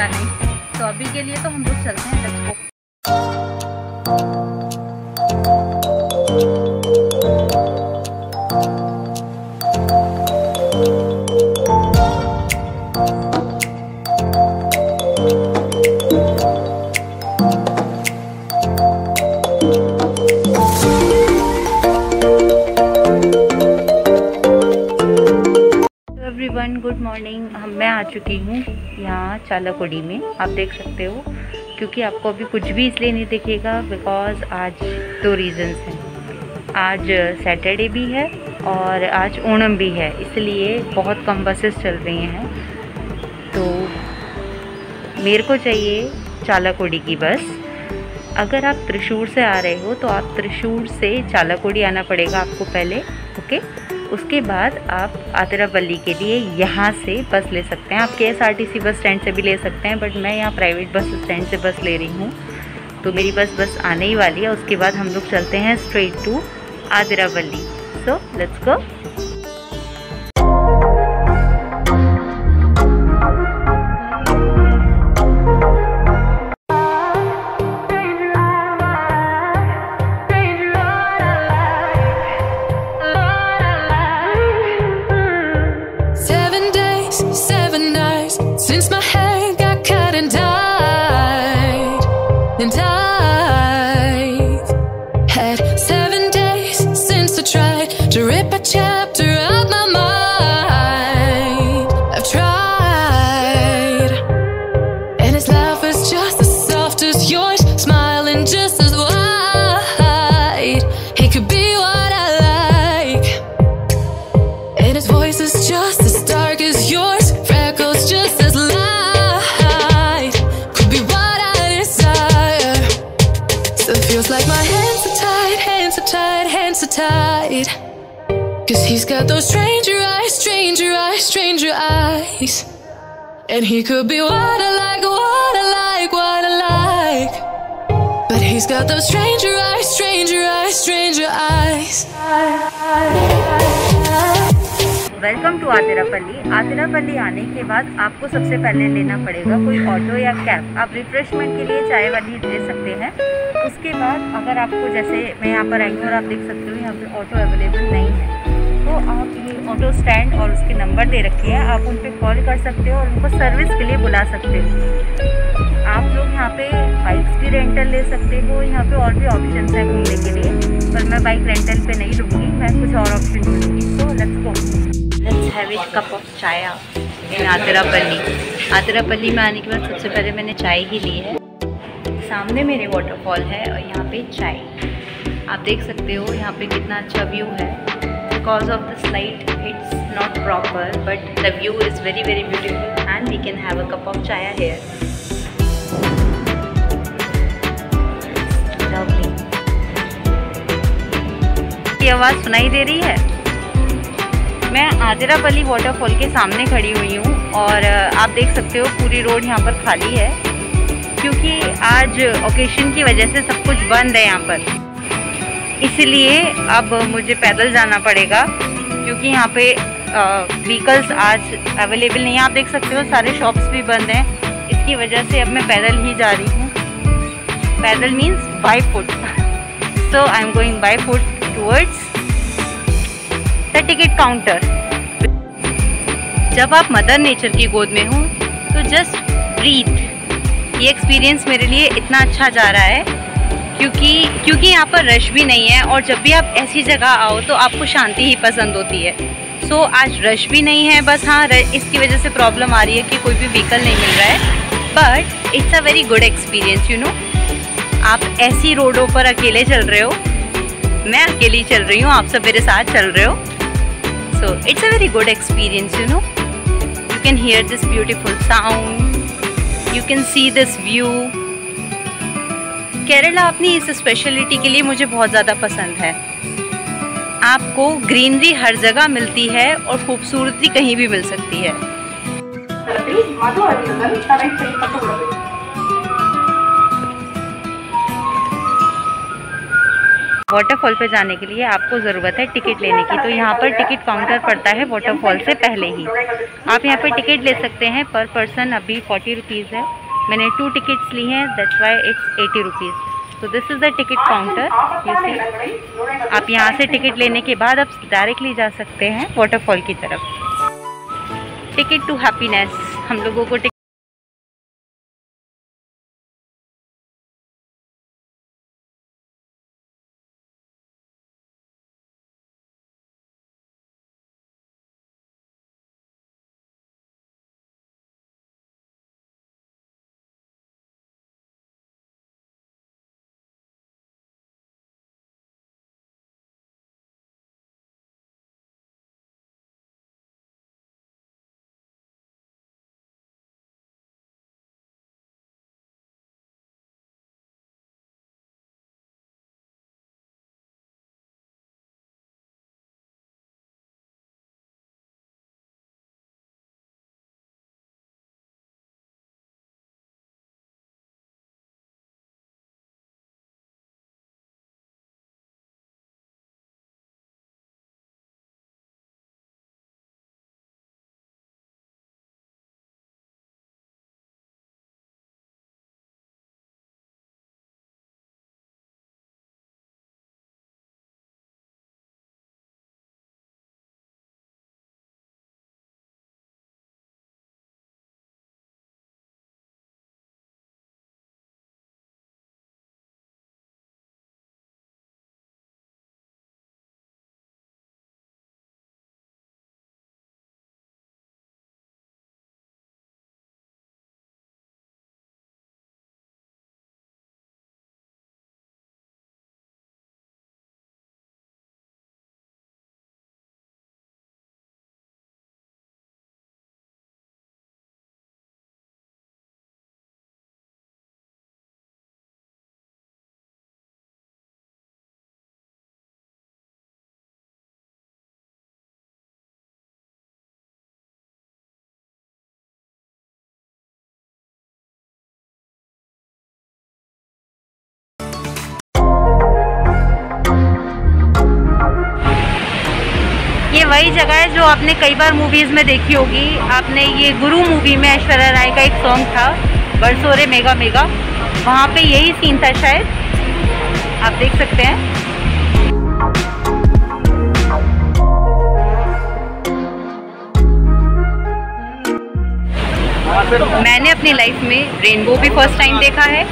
पता नहीं। तो अभी के लिए तो हम लोग चलते हैं, let's go. Everyone good morning. मैं आ चुकी हूँ यहाँ चालाकुड़ी में, आप देख सकते हो। क्योंकि आपको अभी कुछ भी इसलिए नहीं दिखेगा बिकॉज़ आज 2 रीज़न्स हैं। आज सैटरडे भी है और आज ओणम भी है, इसलिए बहुत कम बसेस चल रही हैं। तो मेरे को चाहिए चालाकुड़ी की बस। अगर आप त्रिशूर से आ रहे हो तो आप त्रिशूर से चालाकुड़ी आना पड़ेगा आपको पहले, ओके। उसके बाद आप आतिरापल्ली के लिए यहाँ से बस ले सकते हैं। आप KSRTC बस स्टैंड से भी ले सकते हैं, बट मैं यहाँ प्राइवेट बस स्टैंड से बस ले रही हूँ। तो मेरी बस आने ही वाली है। उसके बाद हम लोग चलते हैं straight to Athirappilly. So let's go. Since my hair got cut and dyed, and I've had 7 days since I tried to rip a chapter out my mind. I've tried, and his laugh is just as soft as yours, smiling just as wide. He could be what I like, and his voice is just as dark as yours, freckles just as feels like my hands are tied, hands are tied, hands are tied. 'Cause he's got those stranger eyes, stranger eyes, stranger eyes. And he could be what I like, what I like, what I like. But he's got those stranger eyes, stranger eyes, stranger eyes. Welcome to Athirappilly. Athirappilly आने के बाद आपको सबसे पहले लेना पड़ेगा कोई auto या कैब। आप रिफ्रेशमेंट के लिए चाय वाली ले सकते हैं। उसके बाद अगर आपको, जैसे मैं यहाँ पर आई हूँ और आप देख सकते हो यहाँ पे ऑटो अवेलेबल नहीं है, तो आप ये ऑटो स्टैंड और उसके नंबर दे रखे हैं, आप उन पर कॉल कर सकते हो और उनको सर्विस के लिए बुला सकते हो। आप लोग यहाँ पे बाइक्स भी रेंटल ले सकते हो। यहाँ पे और भी ऑप्शन है घूमने के लिए, पर मैं बाइक रेंटल पे नहीं लूँगी, मैं कुछ और ऑप्शन ढूँढूँगी। तो let's go, let's have a cup of चाय इन आतिरापल्ली। आतिरापल्ली में आने के बाद सबसे पहले मैंने चाय ही ली है। सामने मेरे वाटरफॉल है और यहाँ पे चाय, आप देख सकते हो यहाँ पे कितना अच्छा व्यू है। Because of the light it's not proper, but the view is very very beautiful and we can have a cup of chai here. की आवाज़ सुनाई दे रही है। मैं आतिरापल्ली वाटरफॉल के सामने खड़ी हुई हूँ और आप देख सकते हो पूरी रोड यहाँ पर खाली है, क्योंकि आज ओकेशन की वजह से सब कुछ बंद है यहाँ पर। इसलिए अब मुझे पैदल जाना पड़ेगा, क्योंकि यहाँ पे व्हीकल्स आज अवेलेबल नहीं है। आप देख सकते हो सारे शॉप्स भी बंद हैं, इसकी वजह से अब मैं पैदल ही जा रही हूँ। पैदल means by foot. So I am going by foot towards the ticket counter. जब आप मदर नेचर की गोद में हो तो जस्ट ब्रीथ। ये एक्सपीरियंस मेरे लिए इतना अच्छा जा रहा है क्योंकि यहाँ पर रश भी नहीं है, और जब भी आप ऐसी जगह आओ तो आपको शांति ही पसंद होती है। सो आज रश भी नहीं है, बस हाँ इसकी वजह से प्रॉब्लम आ रही है कि कोई भी व्हीकल नहीं मिल रहा है, but it's a very good experience, you know. आप ऐसी रोडों पर अकेले चल रहे हो, मैं अकेली चल रही हूँ, आप सब मेरे साथ चल रहे हो। So it's a very good experience, you know. You can hear this beautiful sound, you can see this view. Kerala अपनी इस स्पेशलिटी के लिए मुझे बहुत ज़्यादा पसंद है। आपको ग्रीनरी हर जगह मिलती है और खूबसूरती कहीं भी मिल सकती है। वाटरफॉल पे जाने के लिए आपको ज़रूरत है टिकट लेने की। तो यहाँ पर टिकट काउंटर पड़ता है वाटरफॉल से पहले ही। आप यहाँ पर टिकट ले सकते हैं। पर पर्सन अभी 40 रुपीज़ है। मैंने 2 टिकट्स ली हैं, दैट्स वाई इट्स 80 रुपीज़। तो this is the ticket counter, you see. आप यहाँ से टिकट लेने के बाद आप डायरेक्टली जा सकते हैं वाटरफॉल की तरफ। टिकट टू हैप्पीनेस, हम लोगों को ये वही जगह है जो आपने कई बार मूवीज़ में देखी होगी। आपने ये गुरु मूवी में ऐश्वर्या राय का एक सॉन्ग था, बरसोरे मेगा मेगा, वहाँ पे यही सीन था शायद, आप देख सकते हैं। मैंने अपनी लाइफ में रेनबो भी फर्स्ट टाइम देखा है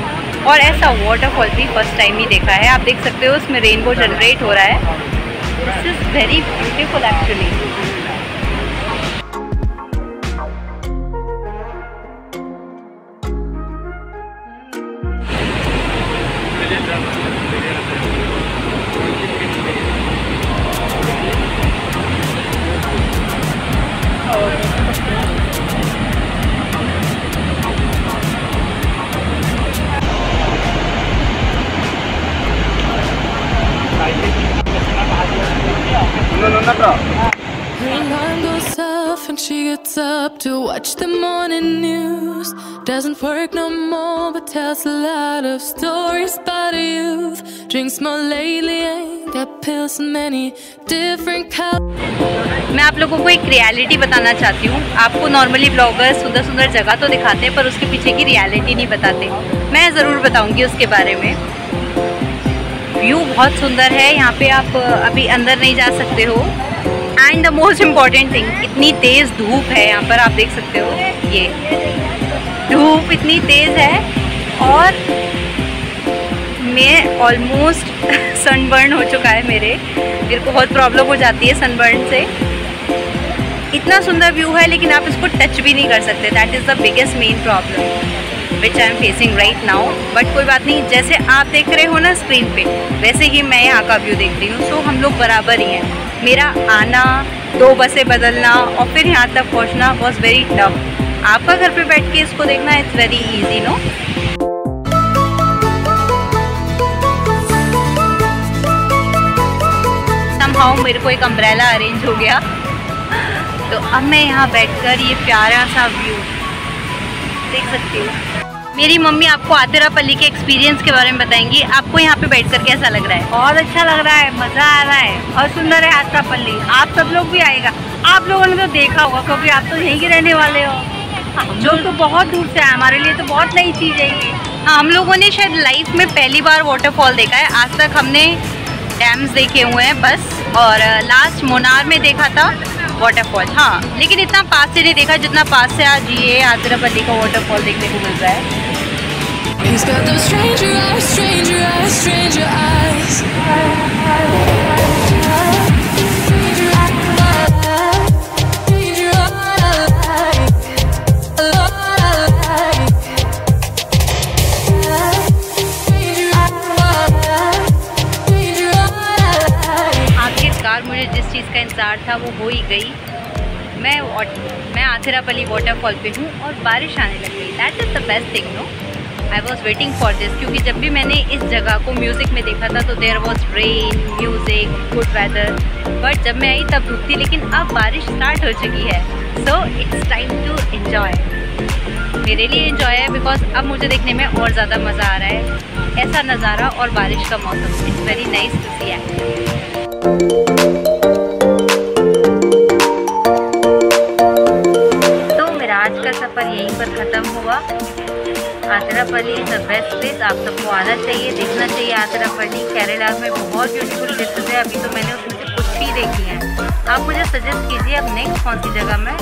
और ऐसा वाटरफॉल भी फर्स्ट टाइम ही देखा है। आप देख सकते हो उसमें रेनबो जनरेट हो रहा है। This is very beautiful actually. Her alarm goes off and she gets up to watch the morning news. Doesn't work no more but tells a lot of stories about her youth. Drinks more lately, ain't got pills in many different colors. मैं आप लोगों को एक reality बताना चाहती हूँ। आपको normally bloggers सुंदर सुंदर जगह तो दिखाते हैं पर उसके पीछे की रियलिटी नहीं बताते। मैं ज़रूर बताऊँगी उसके बारे में। व्यू बहुत सुंदर है। यहाँ पे आप अभी अंदर नहीं जा सकते हो। And the most important thing, इतनी तेज़ धूप है यहाँ पर, आप देख सकते हो। ये धूप इतनी तेज़ है और मैं ऑलमोस्ट सनबर्न हो चुका है। मेरे को बहुत प्रॉब्लम हो जाती है सनबर्न से। इतना सुंदर व्यू है लेकिन आप इसको टच भी नहीं कर सकते। That is the biggest main problem which I am facing right now. But कोई बात नहीं, जैसे आप देख रहे हो ना स्क्रीन पे, वैसे ही मैं यहाँ का व्यू देख रही हूँ। सो हम लोग बराबर ही हैं। मेरा आना, 2 बसें बदलना और फिर यहाँ तक पहुँचना वॉज वेरी टफ। आपका घर पे बैठ के इसको देखना it's very easy no. Somehow मेरे को एक अम्ब्रेला अरेंज हो गया, तो अब मैं यहाँ बैठकर ये प्यारा सा व्यू देख सकती हूँ। मेरी मम्मी आपको आतिरापल्ली के एक्सपीरियंस के बारे में बताएंगी। आपको यहाँ पे बैठकर कैसा लग रहा है? बहुत अच्छा लग रहा है, मजा आ रहा है और सुंदर है आतिरापल्ली। आप सब लोग भी आएगा, आप लोगों ने तो देखा होगा क्योंकि आप तो यहीं के रहने वाले हो। हम लोग तो बहुत दूर से आए, हमारे लिए तो बहुत नई चीज़ है ये। हाँ, हम लोगों ने शायद लाइफ में पहली बार वाटरफॉल देखा है। आज तक हमने डैम्स देखे हुए हैं बस, और लास्ट मुनार में देखा था वाटरफॉल। हाँ, लेकिन इतना पास से नहीं देखा जितना पास से आज ये आतिरापल्ली का वाटरफॉल देखने को मिल रहा है। He's got those stranger eyes, stranger eyes, stranger eyes. आखिरकार मुझे जिस चीज़ का इंतज़ार था वो हो ही गई। मैं आतिरापल्ली वाटरफॉल पे हूँ और बारिश आने लग गई। That is the best thing, no. I was waiting for this, क्योंकि जब भी मैंने इस जगह को म्यूज़िक में देखा था तो there was rain, music, good weather, but जब मैं आई तब धूप थी। लेकिन अब बारिश स्टार्ट हो चुकी है, so it's time to enjoy. मेरे लिए एन्जॉय है बिकॉज अब मुझे देखने में और ज़्यादा मज़ा आ रहा है। ऐसा नज़ारा और बारिश का मौसम, it's very nice to see actually. तो मेरा आज का सफ़र यहीं पर ख़त्म हुआ। Athirappilly is the best place, आप सबको आना चाहिए, देखना चाहिए आतिरापल्ली। केरला में बहुत ब्यूटीफुल प्लेसेस है, अभी तो मैंने उसमें से कुछ ही देखी हैं। आप मुझे सजेस्ट कीजिए अब नेक्स्ट कौन सी जगह में।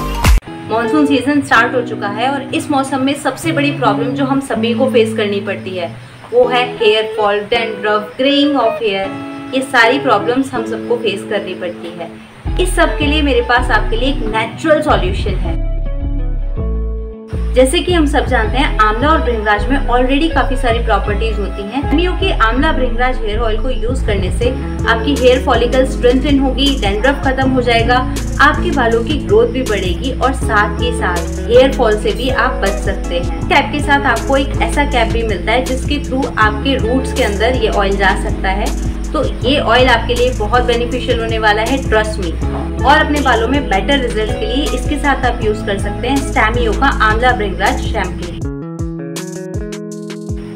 मॉनसून सीजन स्टार्ट हो चुका है और इस मौसम में सबसे बड़ी प्रॉब्लम जो हम सभी को फेस करनी पड़ती है वो है hair fall, dandruff, greying of hair. ये सारी प्रॉब्लम्स हम सबको फेस करनी पड़ती है। इस सब के लिए मेरे पास आपके लिए एक नेचुरल सॉल्यूशन है। जैसे कि हम सब जानते हैं, आंवला और भृंगराज में ऑलरेडी काफी सारी प्रॉपर्टीज होती हैं। गर्मियों के आंवला भृंगराज हेयर ऑयल को यूज करने से आपकी हेयर फॉलिकल स्ट्रेंथन होगी, डैंड्रफ खत्म हो जाएगा, आपके बालों की ग्रोथ भी बढ़ेगी और साथ ही साथ हेयर फॉल से भी आप बच सकते हैं। कैप के साथ आपको एक ऐसा कैप भी मिलता है जिसके थ्रू आपके रूट्स के अंदर ये ऑयल जा सकता है। तो ये ऑयल आपके लिए बहुत बेनिफिशियल होने वाला है, ट्रस्ट मी। और अपने बालों में बेटर रिजल्ट के लिए इसके साथ आप यूज कर सकते हैं स्टैमियो का आंवला भृंगराज शैम्पू।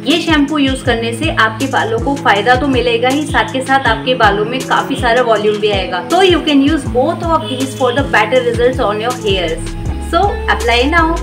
ये शैम्पू यूज करने से आपके बालों को फायदा तो मिलेगा ही, साथ के साथ आपके बालों में काफी सारा वॉल्यूम भी आएगा। तो you can use both of these for the better results on your hairs. So apply now.